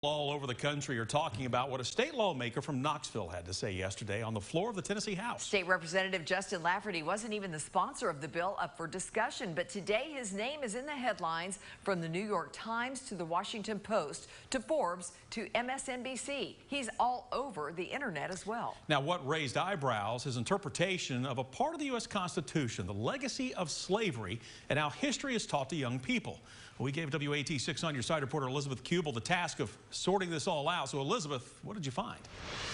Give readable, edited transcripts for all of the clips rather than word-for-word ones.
All over the country are talking about what a state lawmaker from Knoxville had to say yesterday on the floor of the Tennessee House. State Representative Justin Lafferty wasn't even the sponsor of the bill up for discussion, but today his name is in the headlines, from the New York Times to the Washington Post to Forbes to MSNBC. He's all over the internet as well. Now, what raised eyebrows, his interpretation of a part of the U.S. Constitution, the legacy of slavery, and how history is taught to young people. We gave WATE 6 on your side reporter Elizabeth Kubel the task of sorting this all out. So, Elizabeth, what did you find?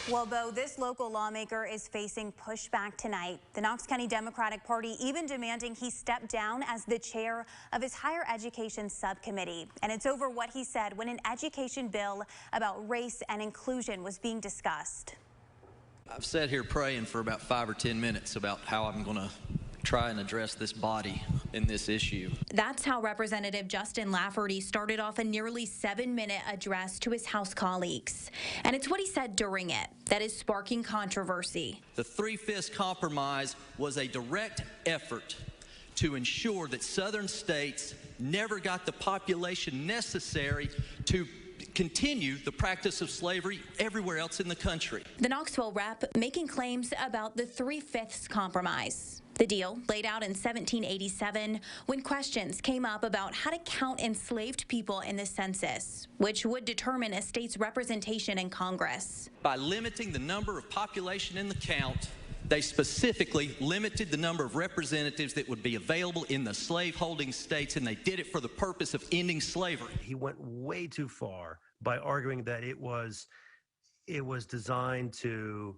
Well, Bo, this local lawmaker is facing pushback tonight. The Knox County Democratic Party even demanding he step down as the chair of his higher education subcommittee. And it's over what he said when an education bill about race and inclusion was being discussed. I've sat here praying for about 5 or 10 minutes about how I'm going to try and address this body in this issue. That's how Representative Justin Lafferty started off a nearly 7-minute address to his House colleagues. And it's what he said during it that is sparking controversy. The Three-Fifths Compromise was a direct effort to ensure that southern states never got the population necessary to continue the practice of slavery everywhere else in the country. The Knoxville rep making claims about the Three-Fifths Compromise. The deal laid out in 1787 when questions came up about how to count enslaved people in the census, which would determine a state's representation in Congress. By limiting the number of population in the count, they specifically limited the number of representatives that would be available in the slaveholding states, and they did it for the purpose of ending slavery. He went way too far by arguing that it was designed to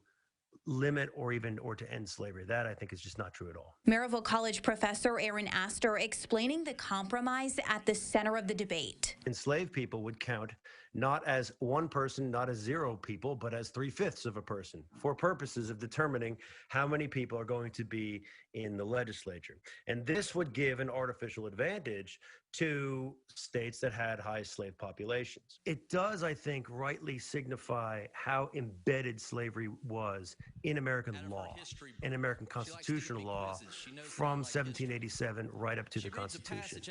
limit or to end slavery. That, I think, is just not true at all. Maryville College professor Aaron Astor explaining the compromise at the center of the debate. Enslaved people would count not as one person, not as 0 people, but as 3/5 of a person for purposes of determining how many people are going to be in the legislature. And this would give an artificial advantage to states that had high slave populations. It does, I think, rightly signify how embedded slavery was in American law, in American constitutional law from 1787 right up to the Constitution.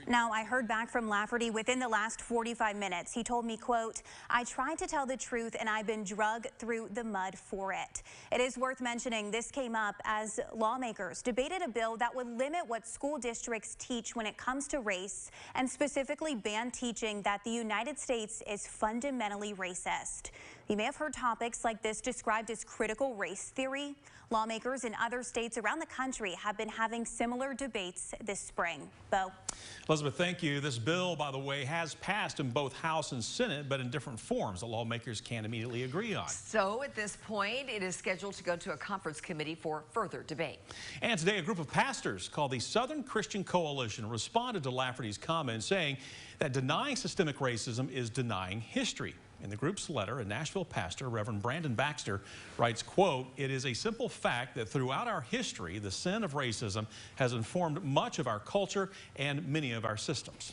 Now, I heard back from Lafferty within the last 45 minutes. He told me, quote, "I tried to tell the truth and I've been dragged through the mud for it." It is worth mentioning this came up as lawmakers debated a bill that would limit what school districts teach when it comes to race, and specifically ban teaching that the United States is fundamentally racist. You may have heard topics like this described as critical race theory. Lawmakers in other states around the country have been having similar debates this spring. Bo. Elizabeth, thank you. This bill, by the way, has passed in both House and Senate, but in different forms that lawmakers can't immediately agree on. So at this point, it is scheduled to go to a conference committee for further debate. And today, a group of pastors called the Southern Christian Coalition responded to Lafferty's comments, saying that denying systemic racism is denying history. In the group's letter, a Nashville pastor, Reverend Brandon Baxter, writes, quote, "It is a simple fact that throughout our history, the sin of racism has informed much of our culture and many of our systems."